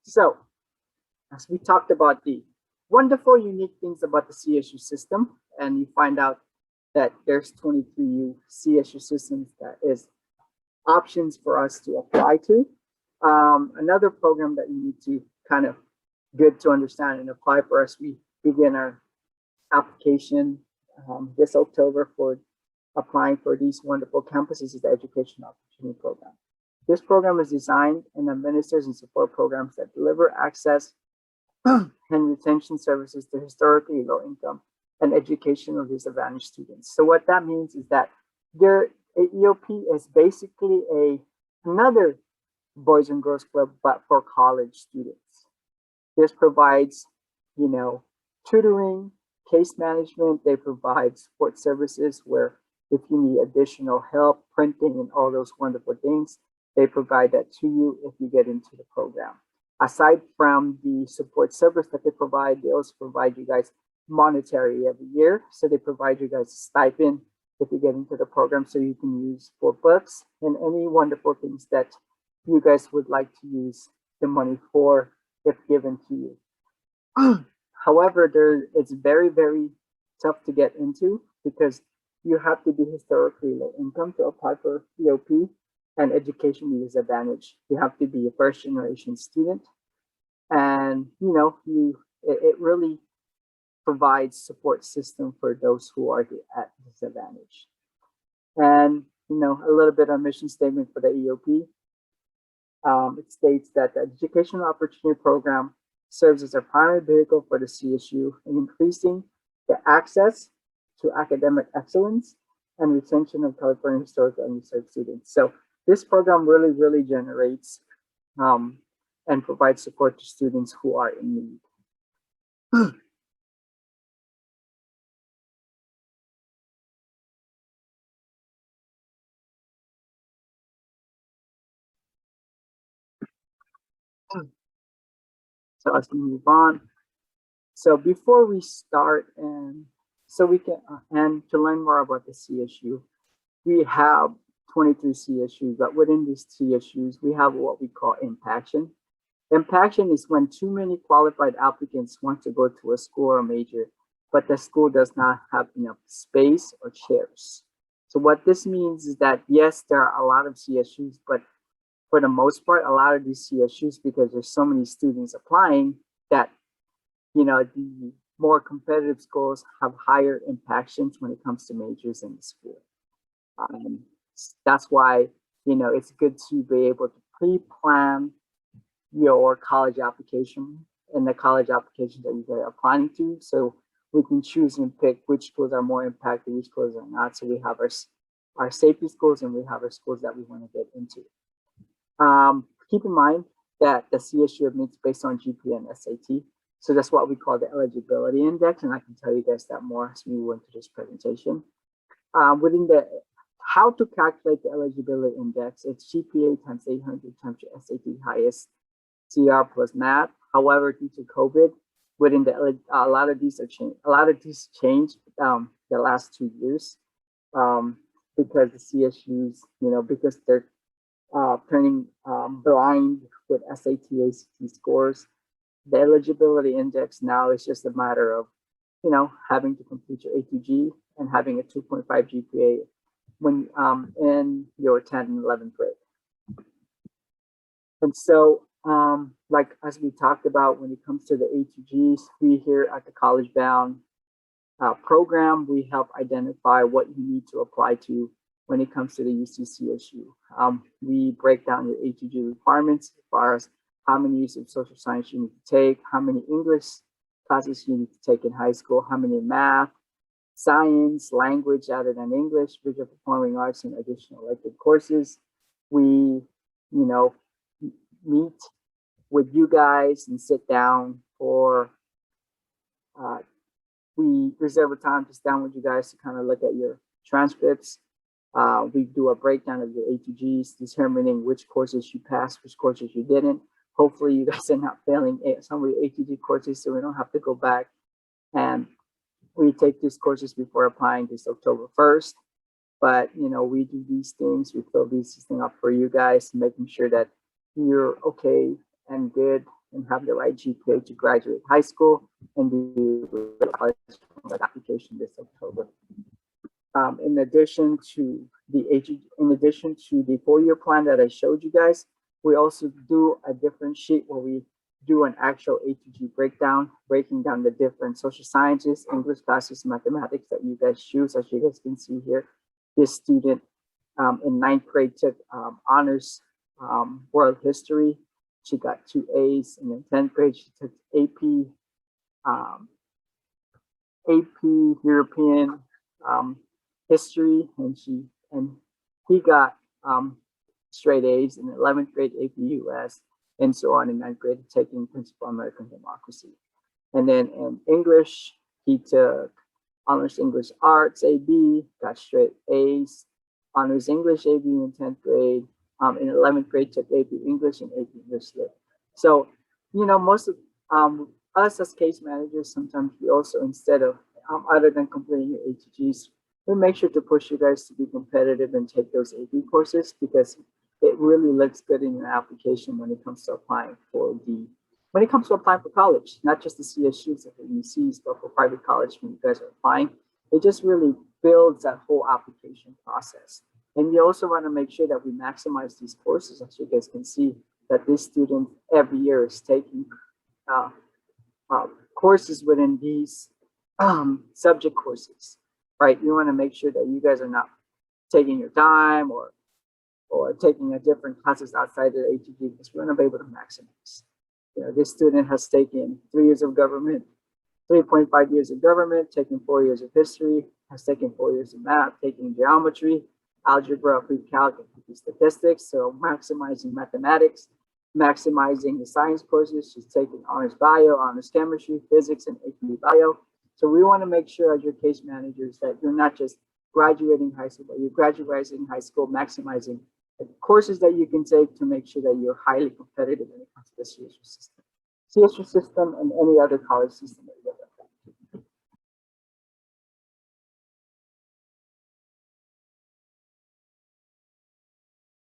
So, as we talked about the wonderful, unique things about the CSU system, and you find out that there's 23 CSU systems that is options for us to apply to. Another program that you need to kind of good to understand and apply for us, we begin our application this October for applying for these wonderful campuses is the Education Opportunity Program. This program is designed and administers and support programs that deliver access and retention services to historically low income and educational disadvantaged students. So what that means is that their EOP is basically another Boys and Girls Club, but for college students. This provides, tutoring, case management. They provide support services where if you need additional help, printing, and all those wonderful things, they provide that to you if you get into the program. Aside from the support service that they provide, they also provide you guys monetary every year. So they provide you guys a stipend if you get into the program so you can use for books and any wonderful things that you guys would like to use the money for if given to you. However, it's very, very tough to get into because you have to be historically low income to apply for EOP and education disadvantage. You have to be a first generation student. And, it really provides support system for those who are at disadvantage. And, a little bit of mission statement for the EOP. It states that the Educational Opportunity Program serves as a primary vehicle for the CSU in increasing the access to academic excellence and retention of California historic and research students. So this program really, really generates and provides support to students who are in need. So as we move on, so before we start, and so we can, and to learn more about the CSU, we have 23 CSUs, but within these CSUs, we have what we call impaction. Impaction is when too many qualified applicants want to go to a school or major, but the school does not have enough space or chairs. So what this means is that, yes, there are a lot of CSUs, but for the most part, a lot of these CSUs, because there's so many students applying that, the more competitive schools have higher impactions when it comes to majors in the school. That's why, it's good to be able to pre-plan your college application and the college applications that you are applying to. So we can choose and pick which schools are more impacted, which schools are not. So we have our safety schools and we have our schools that we want to get into. Keep in mind that the CSU admits based on GPA and SAT. So that's what we call the eligibility index. And I can tell you guys that more as we move into this presentation. Within the how to calculate the eligibility index, it's GPA times 800 times your SAT highest CR plus math. However, due to COVID, within a lot of these changed the last 2 years because the CSUs, because they're turning blind with SAT, ACT scores. The eligibility index now is just a matter of, having to complete your A2G and having a 2.5 GPA when in your 10th and 11th grade. And so, like as we talked about, when it comes to the A2Gs, we here at the College Bound program, we help identify what you need to apply to when it comes to the UCCSU. We break down your A2G requirements as far as how many years of social science you need to take, how many English classes you need to take in high school, how many math, science, language other than English, visual performing arts, and additional elective courses. We, meet with you guys and sit down for, we reserve a time to sit down with you guys to kind of look at your transcripts. We do a breakdown of your A2Gs, determining which courses you passed, which courses you didn't. Hopefully you guys are not failing some of your A2G courses so we don't have to go back. And we take these courses before applying this October 1st. But, we do these things, we fill these things up for you guys, making sure that you're okay and good and have the right GPA to graduate high school and be college application this October. In addition to the 4-year plan that I showed you guys, we also do a different sheet where we do an actual A to G breakdown, breaking down the different social sciences, English classes, mathematics that you guys choose. As you guys can see here, this student in 9th grade took honors world history. She got 2 A's, and in 10th grade she took AP European history, and he got straight A's in 11th grade AP US, and so on in 9th grade taking Principal American Democracy. And then in English, he took Honors English Arts AB, got straight A's, Honors English AB in 10th grade. In 11th grade, took AP English and AP English Lit. So, most of us as case managers, sometimes we also, instead of, other than completing your ATGs, we make sure to push you guys to be competitive and take those AP courses, because it really looks good in your application when it comes to applying for college, not just the CSUs or the UCs, but for private college when you guys are applying. It just really builds that whole application process. And you also want to make sure that we maximize these courses. As you guys can see, that this student every year is taking courses within these subject courses, right? You want to make sure that you guys are not taking your time or taking a different classes outside the ATG, because we want to be able to maximize. This student has taken 3 years of government, 3.5 years of government, taken 4 years of history, has taken 4 years of math, taking geometry, algebra, pre-calc, and statistics. So maximizing mathematics, maximizing the science courses. She's taking honors bio, honors chemistry, physics, and AP bio. So we want to make sure as your case managers that you're not just graduating high school, but you're graduating high school, maximizing the courses that you can take to make sure that you're highly competitive when it comes to the CSU system. CSU system and any other college system